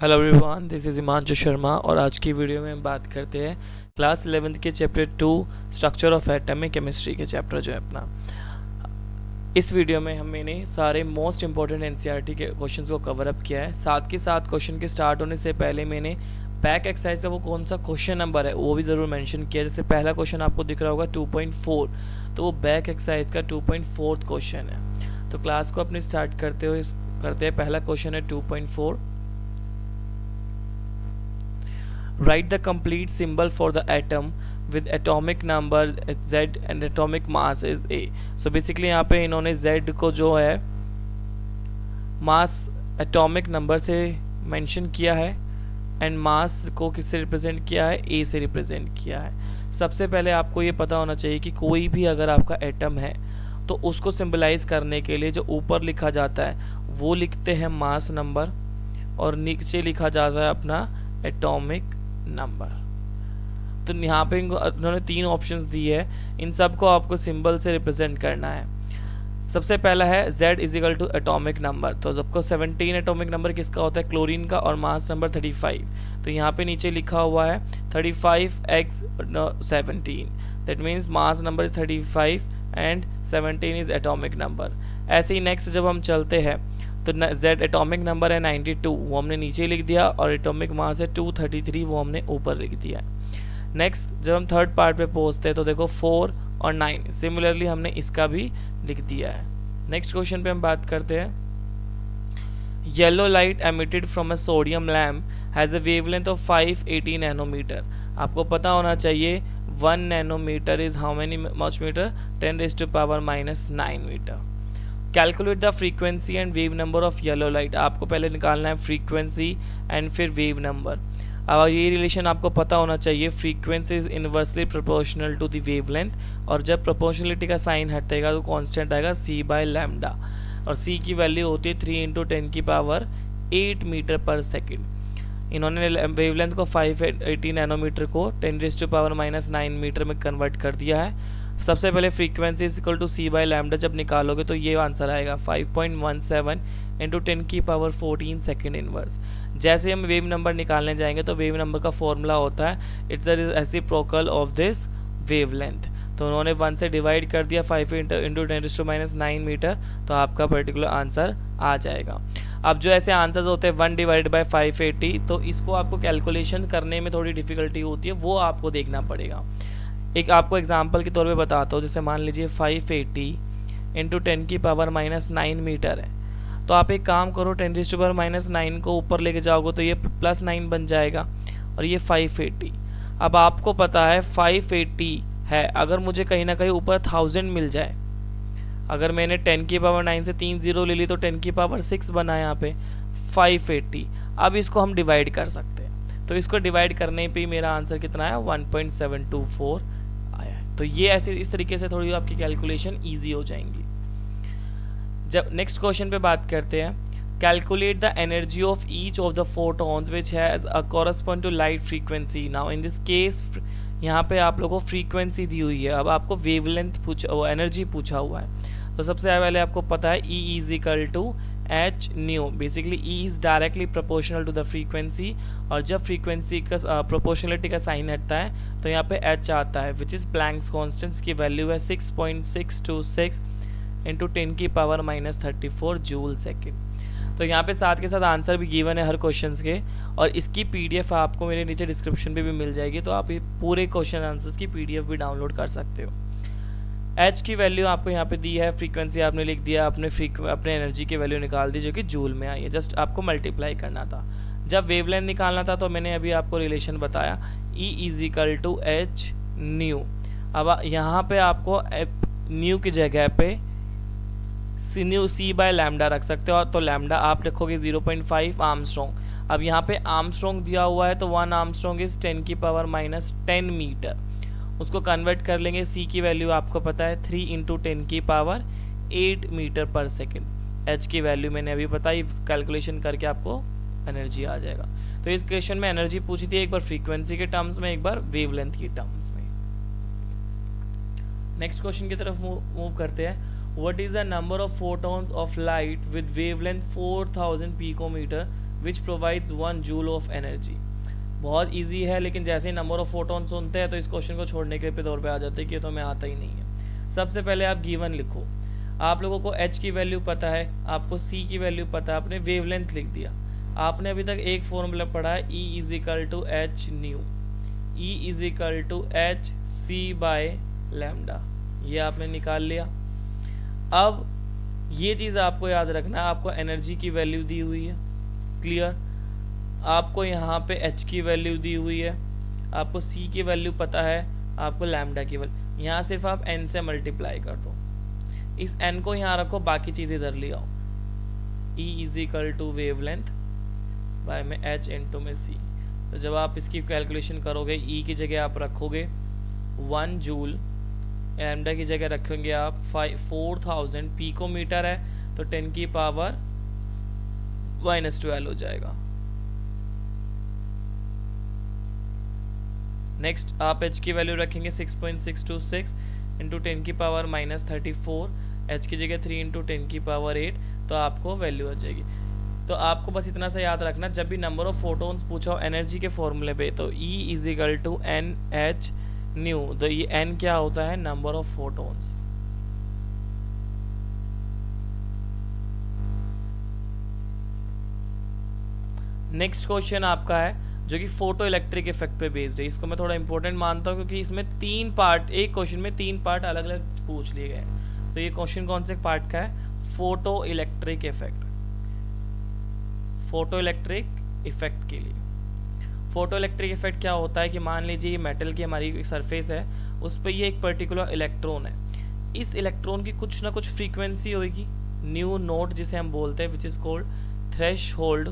Hello everyone, this is Himanshu Sharma और आज की वीडियो में हम बात करते हैं क्लास 11th के chapter 2 structure of atomic chemistry के चैप्टर जो है अपना। इस वीडियो में मैंने सारे मोस्ट इंपॉर्टेंट एनसीईआरटी के क्वेश्चंस को कवर अप किया है। साथ के साथ क्वेश्चन के स्टार्ट होने से पहले मैंने बैक एक्सरसाइज का वो कौन सा क्वेश्चन नंबर है वो भी ज़रूर मेंशन किया। जैसे पहला क्वेश्चन आपको दिख रहा होगा 2.4, तो वो बैक एक्सरसाइज का 2.4 क्वेश्चन है। तो क्लास को अपनी स्टार्ट करते हैं। पहला क्वेश्चन है 2.4। Write the complete symbol for the atom with atomic number Z and atomic mass is A। So basically यहाँ पे इन्होंने Z को जो है मास एटॉमिक नंबर से मेंशन किया है एंड मास को किससे रिप्रेजेंट किया है, A से रिप्रेजेंट किया है। सबसे पहले आपको ये पता होना चाहिए कि कोई भी अगर आपका एटम है तो उसको सिंबलाइज करने के लिए जो ऊपर लिखा जाता है वो लिखते हैं मास नंबर और नीचे लिखा जाता है अपना एटॉमिक नंबर। तो यहाँ पे इन्होंने तीन ऑप्शंस दिए है, इन सब को आपको सिंबल से रिप्रेजेंट करना है। सबसे पहला है Z is equal to atomic number. तो सबको 17 एटॉमिक नंबर किसका होता है, क्लोरीन का, और मास नंबर 35। तो यहाँ पे नीचे लिखा हुआ है 35x 17, that means mass number is 35 and 17 is atomic number. ऐसे ही नेक्स्ट जब हम चलते हैं तो Z एटॉमिक नंबर है 92, वो हमने नीचे लिख दिया, और एटॉमिक मास है 233, वो हमने ऊपर लिख दिया। नेक्स्ट जब हम थर्ड पार्ट पे पहुंचते हैं तो देखो 4 और 9, सिमिलरली हमने इसका भी लिख दिया है। नेक्स्ट क्वेश्चन पे हम बात करते हैं। Yellow light emitted from a sodium lamp has a wavelength of 580 nanometre. आपको पता होना चाहिए 1 nanometre is how many much metre, 10⁻⁻⁹ metre. Calculate the frequency and wave number of yellow light. आपको पहले निकालना है फ्रीक्वेंसी एंड फिर वेव नंबर। अब ये रिलेशन आपको पता होना चाहिए, frequency is inversely proportional to the wavelength, और जब प्रोपोर्शनलिटी का साइन हटेगा तो कांस्टेंट आएगा c/λ, और c की वैल्यू होती है 3 × 10⁸ मीटर पर सेकेंड। इन्होंने वेवलेंथ को 580 नैनोमीटर को 10⁻⁹ मीटर में कन्वर्ट कर दिया है। सबसे पहले frequency is equal to c/λ जब निकालोगे तो ये आंसर आएगा 5.17 × 10⁻14 सेकेंड इनवर्स। जैसे हम वेव नंबर निकालने जाएंगे तो वेव नंबर का फॉर्मूला होता है it's the reciprocal of this wavelength. तो उन्होंने 1 से डिवाइड कर दिया 5 × 10⁻⁹ मीटर, तो आपका पर्टिकुलर आंसर आ जाएगा। अब जो ऐसे आंसर्स होते हैं 1 / 580, तो इसको आपको कैलकुलेशन करने में थोड़ी डिफिकल्टी होती है, वो आपको देखना पड़ेगा। एक आपको एग्जांपल के तौर पे बताता हूँ। जैसे मान लीजिए 580 × 10⁻⁹ मीटर है, तो आप एक काम करो 10⁻⁹ को ऊपर लेके जाओगे तो ये +9 बन जाएगा, और ये 580। अब आपको पता है 580 है, अगर मुझे कहीं ना कहीं ऊपर 1000 मिल जाए, अगर मैंने 10⁻9 से 3 0 ले ली तो 10�6 बना यहाँ पे 580। अब इसको हम डिवाइड कर सकते हैं, तो इसको डिवाइड करने पे मेरा आंसर कितना है 1.724 आया है। तो ये ऐसे इस तरीके से थोड़ी आपकी कैलकुलेशन ईजी हो जाएंगी। जब नेक्स्ट क्वेश्चन पे बात करते हैं, calculate the energy of each of the photons which has a correspond to light frequency. Now in this case यहाँ पे आप लोगों को फ्रीक्वेंसी दी हुई है, अब आपको वेवलेंथ एनर्जी पूछा हुआ है। तो सबसे पहले आपको पता है E is equal to h nu. Basically E is directly proportional to the frequency, और जब फ्रीक्वेंसी का प्रोपोर्शनलिटी का साइन हटता है तो यहाँ पे h आता है विच इज प्लैंक्स कॉन्स्टेंट की वैल्यू है 6.626 × 10⁻⁻34 जूल सेकेंड। तो यहाँ पे साथ के साथ आंसर भी गिवन है हर क्वेश्चंस के, और इसकी PDF आपको मेरे नीचे डिस्क्रिप्शन पे भी मिल जाएगी, तो आप ये पूरे क्वेश्चन आंसर्स की PDF भी डाउनलोड कर सकते हो। H की वैल्यू आपको यहाँ पे दी है, फ्रीक्वेंसी आपने लिख दिया, अपने एनर्जी की वैल्यू निकाल दी जो कि जूल में आई है, जस्ट आपको मल्टीप्लाई करना था। जब वेवलेंथ निकालना था तो मैंने अभी आपको रिलेशन बताया E is equal to h nu. अब यहाँ पे आपको न्यू की जगह पे c/λ रख सकते हो, तो लैम्डा आप रखोगे 0.5 आर्मस्ट्रॉन्ग। अब यहाँ पे आर्मस्ट्रॉन्ग दिया हुआ है तो 1 आर्मस्ट्रॉन्ग इज 10⁻⁻10 मीटर, उसको कन्वर्ट कर लेंगे। c की वैल्यू आपको पता है 3 × 10⁸ मीटर पर सेकेंड। h की वैल्यू मैंने अभी बताई, कैलकुलेशन करके आपको एनर्जी आ जाएगा। तो इस क्वेश्चन में एनर्जी पूछी थी, एक बार फ्रीक्वेंसी के टर्म्स में, एक बार वेवलेंथ की टर्म्स में। नेक्स्ट क्वेश्चन की तरफ मूव करते हैं। What is the number of photons of light with wavelength 4000 picometre which provides 1 joule of energy. बहुत इजी है, लेकिन जैसे ही नंबर ऑफ फोटोन सुनते हैं तो इस क्वेश्चन को छोड़ने के पे दौर पे आ जाते हैं कि ये तो हमें आता ही नहीं है। सबसे पहले आप गिवन लिखो। आप लोगों को h की वैल्यू पता है, आपको c की वैल्यू पता है, आपने वेवलेंथ लिख दिया। आपने अभी तक एक फॉर्मूला पढ़ा है E is equal to h nu, E is equal to h c by lambda, ये आपने निकाल लिया। अब ये चीज़ आपको याद रखना है, आपको एनर्जी की वैल्यू दी हुई है, क्लियर। आपको यहाँ पे h की वैल्यू दी हुई है, आपको c की वैल्यू पता है, आपको लैम्डा की वैल्यू, यहाँ सिर्फ आप n से मल्टीप्लाई कर दो। इस n को यहाँ रखो, बाकी चीज़ इधर ले आओ। E is equal to wavelength by में h इंटू में c। तो जब आप इसकी कैलकुलेशन करोगे, E की जगह आप रखोगे 1 जूल, लैम्डा की जगह रखेंगे आप 4000, पिकोमीटर है तो 10 की पावर -12 हो जाएगा। नेक्स्ट आप h की वैल्यू रखेंगे 6.626 इंटू 10 की पावर -34, h की जगह 3 इंटू 10 की पावर 8, तो आपको वैल्यू आ जाएगी। तो आपको बस इतना सा याद रखना, जब भी नंबर ऑफ फोटोन्स पूछो एनर्जी के फॉर्मूले पे, तो E is equal to n h nu, तो ये n क्या होता है, number of photons. Next question आपका है जो कि फोटो इलेक्ट्रिक इफेक्ट पे बेस्ड है। इसको मैं थोड़ा इंपॉर्टेंट मानता हूँ क्योंकि इसमें 3 पार्ट, एक क्वेश्चन में 3 पार्ट अलग अलग पूछ लिए गए। तो ये क्वेश्चन कौन से पार्ट का है, photo electric effect, photo electric effect के लिए। फोटो इलेक्ट्रिक इफेक्ट क्या होता है कि मान लीजिए ये मेटल की हमारी सरफेस है, उस पर ये एक पर्टिकुलर इलेक्ट्रॉन है, इस इलेक्ट्रॉन की कुछ ना कुछ फ्रीक्वेंसी होगी, न्यू नोट जिसे हम बोलते हैं, which is called threshold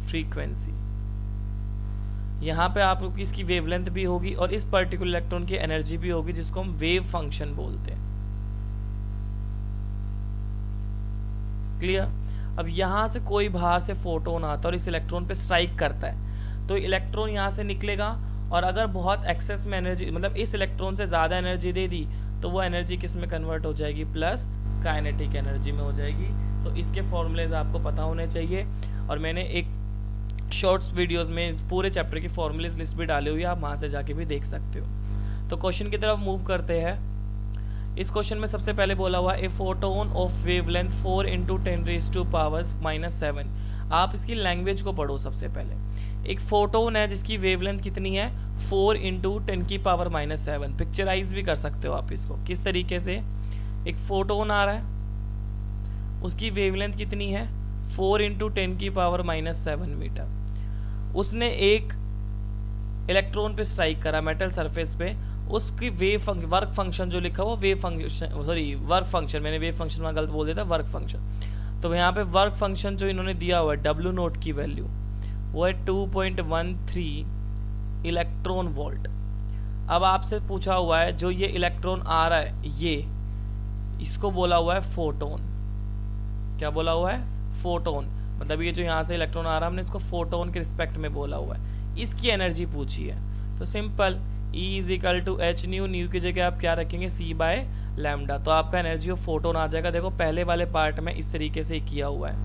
frequency. यहाँ पे आप लोग इसकी वेवलेंथ भी होगी और इस पर्टिकुलर इलेक्ट्रॉन की एनर्जी भी होगी, जिसको हम वेव फंक्शन बोलते हैं, क्लियर। अब यहाँ से कोई बाहर से फोटोन आता है और इस इलेक्ट्रॉन पे स्ट्राइक करता है, तो इलेक्ट्रॉन यहाँ से निकलेगा और अगर बहुत एक्सेस में एनर्जी, मतलब इस इलेक्ट्रॉन से ज़्यादा एनर्जी दे दी, तो वो एनर्जी किस में कन्वर्ट हो जाएगी, प्लस काइनेटिक एनर्जी में हो जाएगी। तो इसके फॉर्मूलेज आपको पता होने चाहिए, और मैंने एक शॉर्ट्स वीडियोस में पूरे चैप्टर की फॉर्मूलेज लिस्ट भी डाली हुई है, आप वहाँ से जाके भी देख सकते हो। तो क्वेश्चन की तरफ मूव करते हैं। इस क्वेश्चन में सबसे पहले बोला हुआ a photon of wavelength 4 into 10⁻⁻⁷। आप इसकी लैंग्वेज को पढ़ो। सबसे पहले एक फोटोन है जिसकी वेवलेंथ कितनी है, 4 इंटू 10⁻⁷। पिक्चराइज भी कर सकते हो आप इसको किस तरीके से, एक फोटोन आ रहा है, उसकी वेवलेंथ कितनी है, 4 इंटू 10⁻⁷ मीटर। उसने एक इलेक्ट्रॉन पे स्ट्राइक करा मेटल सरफेस पे, उसकी वर्क फंक्शन जो लिखा हुआ wave function, sorry work function, मैंने वेव फंक्शन में गलत बोल दिया था, वर्क फंक्शन। तो यहाँ पे वर्क फंक्शन जो इन्होंने दिया हुआ है W नोट की वैल्यू वो है 2.13 इलेक्ट्रॉन वोल्ट। अब आपसे पूछा हुआ है जो ये इलेक्ट्रॉन आ रहा है, ये इसको बोला हुआ है फोटोन। क्या बोला हुआ है, फोटोन। मतलब ये जो यहाँ से इलेक्ट्रॉन आ रहा है, हमने इसको फोटोन के रिस्पेक्ट में बोला हुआ है। इसकी एनर्जी पूछी है, तो simple E is equal to h nu, nu की जगह आप क्या रखेंगे, C बाय लैम्डा। तो आपका एनर्जी ऑफ फोटोन आ जाएगा। देखो पहले वाले पार्ट में इस तरीके से किया हुआ है,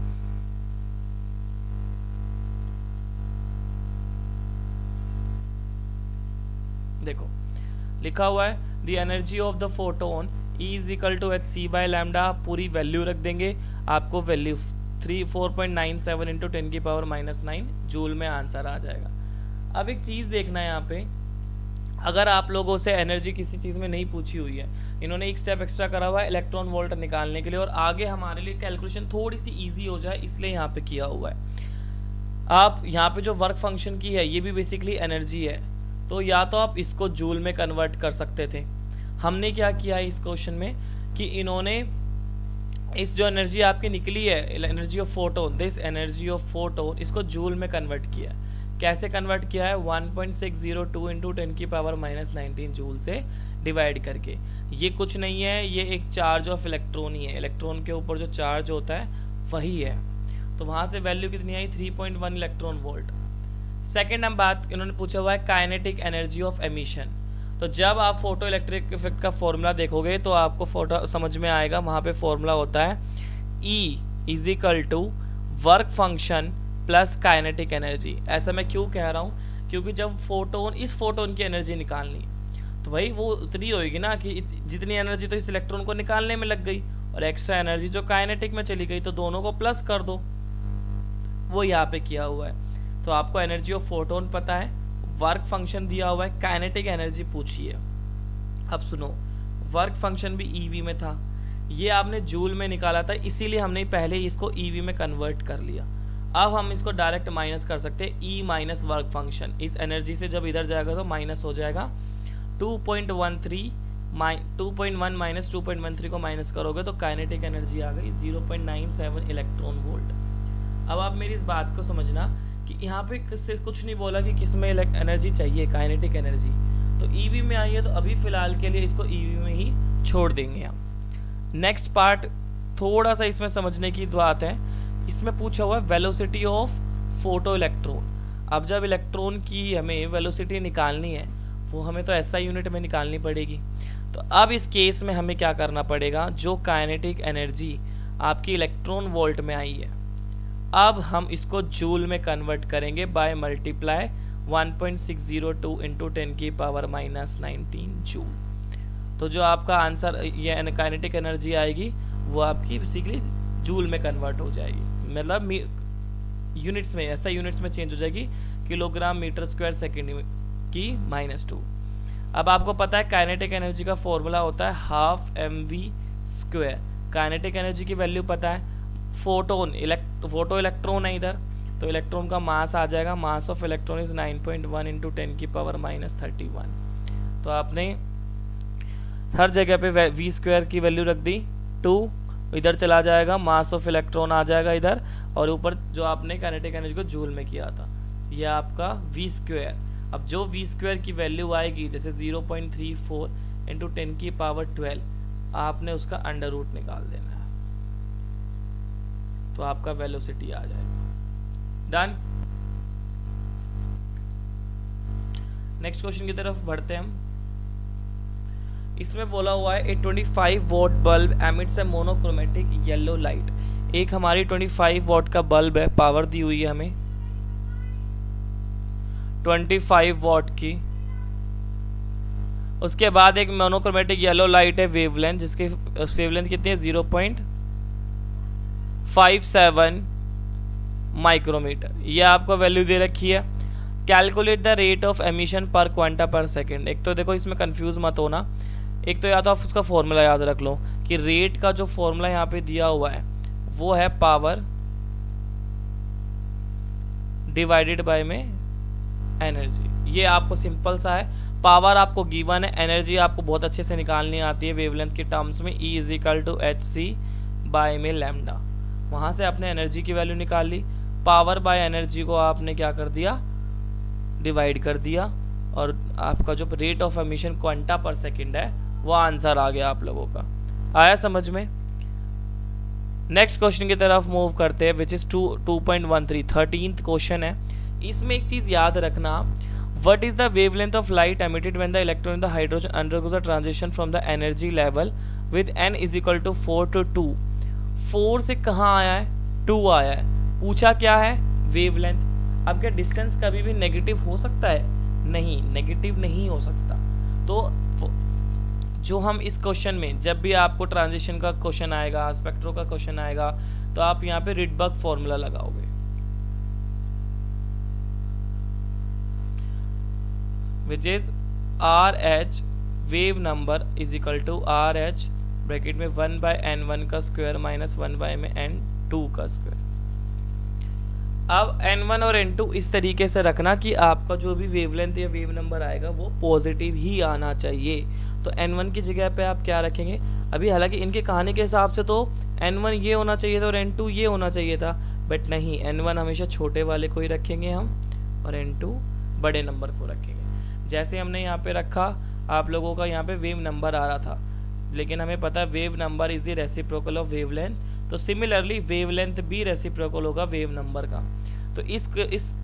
देखो लिखा हुआ है the energy of the photon E is equal to h C by lambda. पूरी वैल्यू रख देंगे, आपको वैल्यू 4.97 इंटू 10⁻⁹ जूल में आंसर आ जाएगा। अब एक चीज़ देखना है यहाँ पे, अगर आप लोगों से एनर्जी किसी चीज़ में नहीं पूछी हुई है, इन्होंने एक स्टेप एक्स्ट्रा करा हुआ है इलेक्ट्रॉन वोल्ट निकालने के लिए, और आगे हमारे लिए कैलकुलेशन थोड़ी सी इजी हो जाए इसलिए यहाँ पे किया हुआ है। आप यहाँ पे जो वर्क फंक्शन की है ये भी बेसिकली एनर्जी है, तो या तो आप इसको जूल में कन्वर्ट कर सकते थे। हमने क्या किया है इस क्वेश्चन में कि इन्होंने इस जो एनर्जी आपकी निकली है, energy of photon, this energy of photon, इसको जूल में कन्वर्ट किया है। कैसे कन्वर्ट किया है, 1.602 इंटू 10⁻⁻19 जूल से डिवाइड करके। ये कुछ नहीं है, ये एक चार्ज ऑफ इलेक्ट्रॉन ही है, इलेक्ट्रॉन के ऊपर जो चार्ज होता है वही है। तो वहाँ से वैल्यू कितनी आई, 3.1 इलेक्ट्रॉन वोल्ट। सेकेंड हम बात इन्होंने पूछा हुआ है काइनेटिक एनर्जी ऑफ एमिशन। तो जब आप फोटो इलेक्ट्रिक इफेक्ट का फॉर्मूला देखोगे तो आपको फोटो समझ में आएगा, वहाँ पे फॉर्मूला होता है E is equal to work function plus kinetic energy. ऐसा मैं क्यों कह रहा हूँ, क्योंकि जब फोटोन, इस फोटोन की एनर्जी निकालनी तो भाई वो उतनी होगी ना कि जितनी एनर्जी तो इस इलेक्ट्रॉन को निकालने में लग गई और एक्स्ट्रा एनर्जी जो काइनेटिक में चली गई, तो दोनों को प्लस कर दो, वो यहाँ पे किया हुआ है। तो आपको एनर्जी ऑफ फोटोन पता है, वर्क फंक्शन दिया हुआ है, काइनेटिक एनर्जी पूछी है। अब सुनो, वर्क फंक्शन भी ईवी में था, ये आपने जूल में निकाला था, इसीलिए हमने पहले इसको ईवी में कन्वर्ट कर लिया। अब हम इसको डायरेक्ट माइनस कर सकते हैं, ई माइनस वर्क फंक्शन, इस एनर्जी से जब इधर जाएगा तो माइनस हो जाएगा। 2.1 माइनस 2.13 को माइनस करोगे तो काइनेटिक एनर्जी आ गई 0.97 इलेक्ट्रॉन वोल्ट। अब आप मेरी इस बात को समझना कि यहाँ पे सिर्फ कुछ नहीं बोला कि किस में एनर्जी चाहिए, काइनेटिक एनर्जी, तो ईवी में आई है, तो अभी फिलहाल के लिए इसको ईवी में ही छोड़ देंगे हम। नेक्स्ट पार्ट थोड़ा सा इसमें समझने की बात है, इसमें पूछा हुआ है वेलोसिटी ऑफ फोटो इलेक्ट्रॉन। अब जब इलेक्ट्रॉन की हमें वेलोसिटी निकालनी है, वो हमें तो ऐसा यूनिट में निकालनी पड़ेगी। तो अब इस केस में हमें क्या करना पड़ेगा, जो काइनेटिक एनर्जी आपकी इलेक्ट्रॉन वोल्ट में आई है, अब हम इसको जूल में कन्वर्ट करेंगे बाय मल्टीप्लाई 1.602 इंटू 10 की पावर माइनस 19 जूल। तो जो आपका आंसर ये काइनेटिक एनर्जी आएगी वो आपकी बेसिकली जूल में कन्वर्ट हो जाएगी, मतलब यूनिट्स में, ऐसा यूनिट्स में चेंज हो जाएगी, किलोग्राम मीटर स्क्वायर सेकेंड की -2। अब आपको पता है काइनेटिक एनर्जी का फॉर्मूला होता है हाफ mv²। काइनेटिक एनर्जी की वैल्यू पता है, फोटोन फोटो इलेक्ट्रॉन है इधर, तो इलेक्ट्रॉन का मास आ जाएगा, मास ऑफ इलेक्ट्रॉन इज 9.1 इंटू 10 की पावर -31। तो आपने हर जगह पे v² की वैल्यू रख दी 2, इधर चला जाएगा, मास ऑफ इलेक्ट्रॉन आ जाएगा इधर, और ऊपर जो आपने काइनेटिक एनर्जी को जूल में किया था, यह आपका v²। अब जो v² की वैल्यू आएगी, जैसे 0.34 इंटू 10 की पावर 12, आपने उसका अंडर रूट निकाल देना है, तो आपका वेलोसिटी आ जाएगा। डन। नेक्स्ट क्वेश्चन की तरफ बढ़ते हैं हम। इसमें बोला हुआ है a 25 watt bulb emits a monochromatic yellow light. एक हमारी 25 वॉट का बल्ब है, पावर दी हुई है हमें 25 वॉट की। उसके बाद एक मोनोक्रोमेटिक येलो लाइट है वेवलेंथ, जिसकी वेवलेंथ कितनी है 0.57 माइक्रोमीटर, ये आपको वैल्यू दे रखी है। Calculate the rate of emission पर क्वांटा पर सेकेंड। एक तो देखो इसमें कंफ्यूज मत होना, एक तो या तो आप उसका फॉर्मूला याद रख लो कि रेट का जो फॉर्मूला यहाँ पे दिया हुआ है वो है पावर डिवाइडेड बाय में एनर्जी। ये आपको सिंपल सा है, पावर आपको गिवन है, एनर्जी आपको बहुत अच्छे से निकालनी आती है वेवलेंथ के टर्म्स में, E is equal to hc by में लैम्डा। वहां से आपने एनर्जी की वैल्यू निकाल ली, पावर बाय एनर्जी को आपने क्या कर दिया, डिवाइड कर दिया, और आपका जो रेट ऑफ एमिशन क्वांटा पर सेकंड है वो आंसर आ गया आप लोगों का। आया समझ में। नेक्स्ट क्वेश्चन की तरफ मूव करते हैं, विच इज 2.13 13th क्वेश्चन है। इसमें एक चीज याद रखना, what is the wavelength of light emitted when the electron in the hydrogen undergoes a transition from the energy level with n is equal to 4 to 2। 4 से कहाँ आया है, 2 आया है, पूछा क्या है, वेवलेंथ। अब क्या डिस्टेंस कभी भी नेगेटिव हो सकता है, नहीं, नेगेटिव नहीं हो सकता। तो जो हम इस क्वेश्चन में, जब भी आपको ट्रांजिशन का क्वेश्चन आएगा, स्पेक्ट्रो का क्वेश्चन आएगा, तो आप यहाँ पे रिडबर्ग फॉर्मूला लगाओगे, which is RH wave number is equal to RH bracket में 1/n1 का स्क्वायर माइनस 1 में n2 का स्क्वायर। अब n1 और n2 इस तरीके से रखना कि आपका जो भी वेवलेंथ या वेव नंबर आएगा वो पॉजिटिव ही आना चाहिए। तो n1 की जगह पे आप क्या रखेंगे, अभी हालांकि इनके कहानी के हिसाब से तो n1 ये होना चाहिए था और n2 ये होना चाहिए था, बट नहीं, n1 हमेशा छोटे वाले को ही रखेंगे हम और n2 बड़े नंबर को रखेंगे। जैसे हमने यहाँ पे रखा, आप लोगों का यहाँ पे वेव नंबर आ रहा था, लेकिन हमें पता है wave number is the reciprocal of wavelength, तो सिमिलरली वेवलेंथ भी रेसिप्रोकल होगा वेव नंबर का। तो इस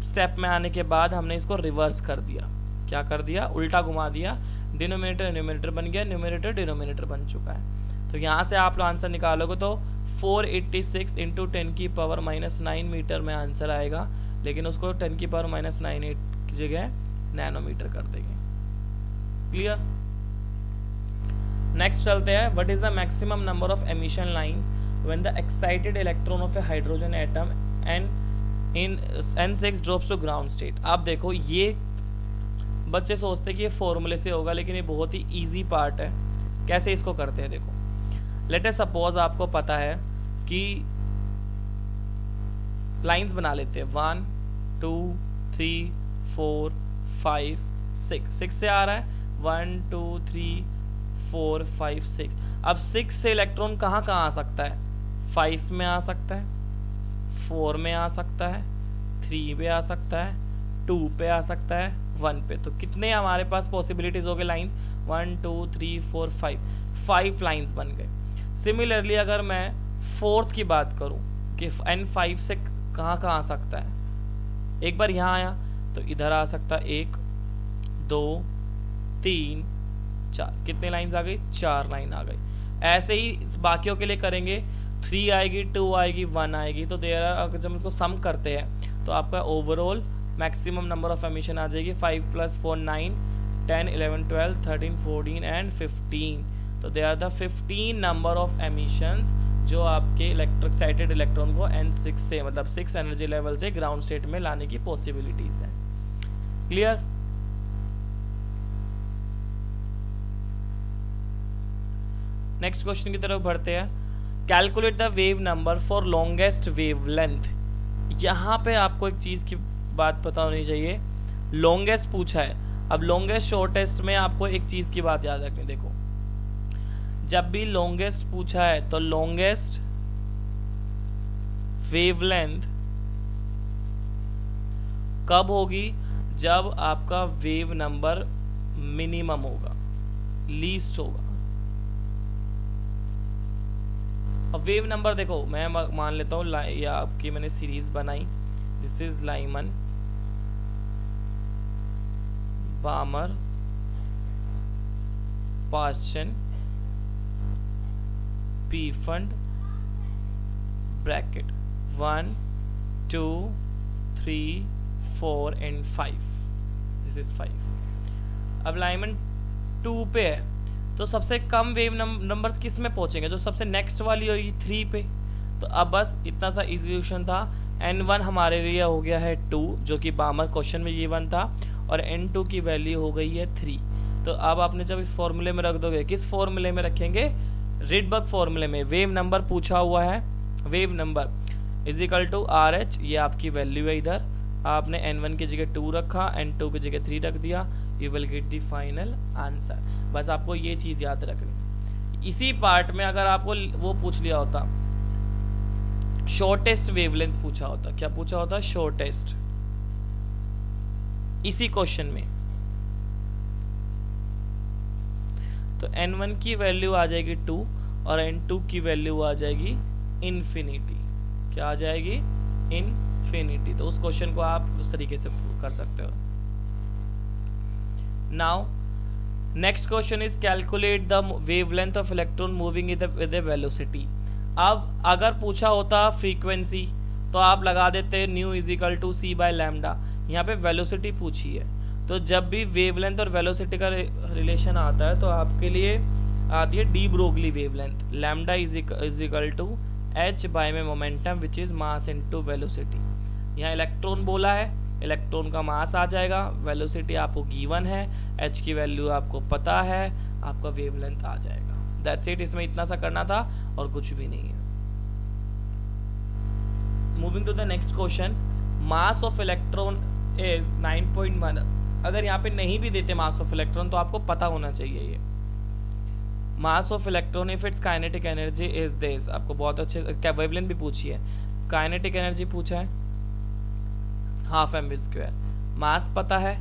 स्टेप में आने के बाद हमने इसको रिवर्स कर दिया, क्या कर दिया, उल्टा घुमा दिया, डिनोमिनेटर न्यूमरेटर बन गया, न्यूमरेटर डिनोमिनेटर बन चुका है। तो यहाँ से आप आंसर निकालोगे तो 486 इंटू 10⁻⁻9 मीटर में आंसर आएगा, लेकिन उसको 10⁻⁻98 की जगह नैनोमीटर कर देंगे। क्लियर। नेक्स्ट चलते हैं, what is the maximum number of emission lines when the excited electron of a hydrogen atom and in N6 drops to ground state. आप देखो, ये बच्चे सोचते कि ये फॉर्मूले से होगा, लेकिन ये बहुत ही इजी पार्ट है। कैसे इसको करते हैं देखो, लेट अस सपोज आपको पता है कि लाइंस बना लेते हैं 1 2 3 4 5 6, 6 से आ रहा है 1 2 3 4 5 6। अब 6 से इलेक्ट्रॉन कहाँ कहाँ आ सकता है, 5 में आ सकता है, 4 में आ सकता है, 3 पे आ सकता है, 2 पे आ सकता है, 1 पे। तो कितने हमारे पास पॉसिबिलिटीज हो गए लाइन, 1 2 3 4 5 लाइंस बन गए। सिमिलरली अगर मैं फोर्थ की बात करूं कि N5 से कहाँ कहाँ आ सकता है, एक बार यहाँ आया तो इधर आ सकता है, 1 2 3 4, कितने लाइंस आ गई, 4 लाइन आ गई। ऐसे ही बाकियों के लिए करेंगे, 3 आएगी, 2 आएगी, 1 आएगी। तो देयर अगर जब इसको सम करते हैं तो आपका overall maximum number of emission आ जाएगी 5 + 4 9 10 11 12 13 14 एंड 15। तो they are the 15 number of emissions जो आपके एक्साइटेड इलेक्ट्रॉन को N6 से, मतलब 6 एनर्जी लेवल से ग्राउंड स्टेट में लाने की पॉसिबिलिटीज है। क्लियर। नेक्स्ट क्वेश्चन की तरफ बढ़ते हैं, calculate the wave number for longest wavelength. यहाँ पे आपको एक चीज की बात पता होनी चाहिए, लॉन्गेस्ट पूछा है। अब लॉन्गेस्ट शॉर्टेस्ट में आपको एक चीज की बात याद रखनी, देखो जब भी लॉन्गेस्ट पूछा है तो लॉन्गेस्ट वेवलेंथ कब होगी, जब आपका वेव नंबर मिनिमम होगा, लीस्ट होगा। अब वेव नंबर देखो, मैं मान लेता हूँ या आपकी मैंने सीरीज बनाई, this is Lyman, बामर, Paschen, P fund, bracket 1 2 3 4 and 5, this is 5। अब लाइमन 2 पे है तो सबसे कम वेव नंबर्स किस में पहुंचेंगे, जो सबसे नेक्स्ट वाली होगी 3 पे। तो अब बस इतना सा इक्वेशन था, N1 हमारे लिए हो गया है 2, जो कि बामर क्वेश्चन में ये 1 था, और N2 की वैल्यू हो गई है 3। तो अब आपने जब इस फॉर्मूले में रख दोगे, किस फॉर्मूले में रखेंगे, रिडबर्ग फॉर्मूले में। वेव नंबर पूछा हुआ है, wave number is equal to RH, ये आपकी वैल्यू है। इधर आपने N1 की जगह 2 रखा, N2 की जगह 3 रख दिया, you will get the final answer. बस आपको ये चीज याद रखनी। इसी पार्ट में अगर आपको वो पूछ लिया होता, शॉर्टेस्ट वेवलेंथ पूछा होता, क्या पूछा होता, शॉर्टेस्ट, इसी क्वेश्चन में, तो N1 की वैल्यू आ जाएगी 2 और N2 की वैल्यू आ जाएगी इन्फिनिटी। क्या आ जाएगी, इन्फिनिटी। तो उस क्वेश्चन को आप उस तरीके से कर सकते हो। Now next question is calculate the wavelength of electron moving with the velocity. अब अगर पूछा होता फ्रीक्वेंसी तो आप लगा देते new is equal to c/λ। यहाँ पे वेलोसिटी पूछी है, तो जब भी वेवलेंथ और वेलोसिटी का रिलेशन आता है तो आपके लिए आती है de Broglie wavelength, lambda is equal to h by में momentum which is mass into velocity. यहाँ इलेक्ट्रॉन बोला है, इलेक्ट्रॉन का मास आ जाएगा, वेलोसिटी आपको गिवन है, h की वैल्यू आपको पता है, आपका वेवलेंथ आ जाएगा। That's it. इसमें इतना सा करना था और कुछ भी नहीं है। Moving to the next question, mass of electron is 9.1। अगर यहाँ पे नहीं भी देते मास ऑफ इलेक्ट्रॉन तो आपको पता होना चाहिए ये मास of electron if it's kinetic energy is this. आपको बहुत अच्छे, क्या वेवलेंथ भी पूछी है, काइनेटिक एनर्जी पूछा है 12mv², मास पता है,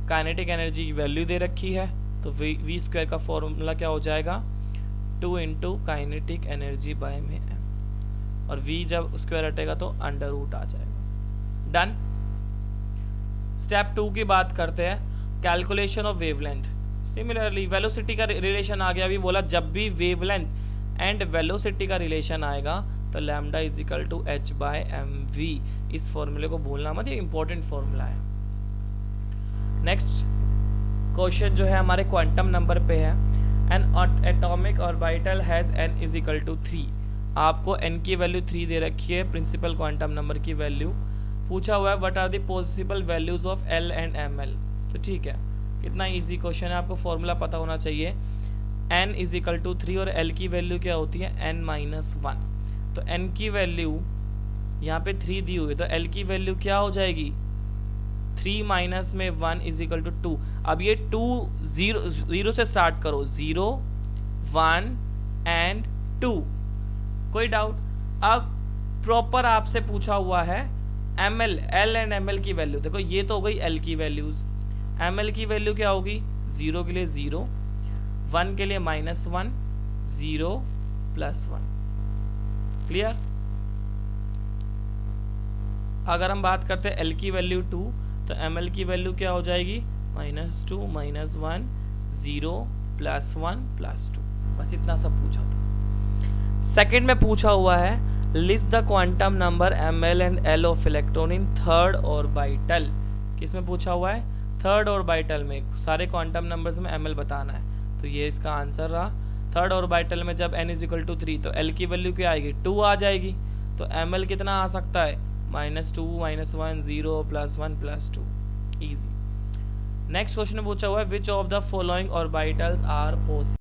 काइनेटिक एनर्जी की वैल्यू दे रखी है, तो v² का फॉर्मूला क्या हो जाएगा, 2 इंटू काइनेटिक एनर्जी बाय में m, और v जब स्क्वायर हटेगा तो अंडर रूट आ जाएगा। डन। स्टेप 2 की बात करते हैं, calculation of wavelength. Similarly velocity का रिलेशन आ गया, अभी बोला जब भी वेवलेंथ एंड वेलोसिटी का रिलेशन आएगा तो lambda is equal to h by m v. इस फॉर्मूले को भूलना मत, ये इंपॉर्टेंट फॉर्मूला है। नेक्स्ट क्वेश्चन जो है हमारे क्वांटम नंबर पे है, an atomic orbital has n is equal to 3। आपको n की वैल्यू 3 दे रखी है, प्रिंसिपल क्वांटम नंबर की वैल्यू पूछा हुआ है, what are the possible values of l and ml। तो ठीक है, कितना इजी क्वेश्चन है, आपको फॉर्मूला पता होना चाहिए। n इज इक्वल टू 3 और l की वैल्यू क्या होती है, n माइनस 1। तो n की वैल्यू यहाँ पे 3 दी हुई है, तो l की वैल्यू क्या हो जाएगी, 3 माइनस में 1 इज इक्वल टू 2। अब ये 2 0 से स्टार्ट करो, 0 1 एंड 2, कोई डाउट। अब प्रॉपर आपसे पूछा हुआ है ml, l एंड ml की वैल्यू। देखो ये तो हो गई l की वैल्यूज, ml की वैल्यू क्या होगी, 0 के लिए 0, 1 के लिए माइनस 1, 0 प्लस 1। क्लियर। अगर हम बात करते हैं l की वैल्यू 2, तो ml की वैल्यू क्या हो जाएगी, माइनस 2 माइनस 1, 0 प्लस 1 प्लस 2। बस इतना सब पूछा था। सेकंड में पूछा हुआ है, list the quantum number ml and l of electron in third orbital. किसमें पूछा हुआ है, थर्ड ऑर्बिटल में। सारे क्वांटम नंबर्स में ml बताना है, तो ये इसका आंसर रहा। थर्ड ऑर्बिटल में जब n इज इक्वल टू 3, तो l की वैल्यू क्या आएगी, 2 आ जाएगी। तो ml कितना आ सकता है, minus 2 minus 1, 0 plus 1 plus 2। Easy. Next question में पूछा हुआ है, which of the following orbitals are possible.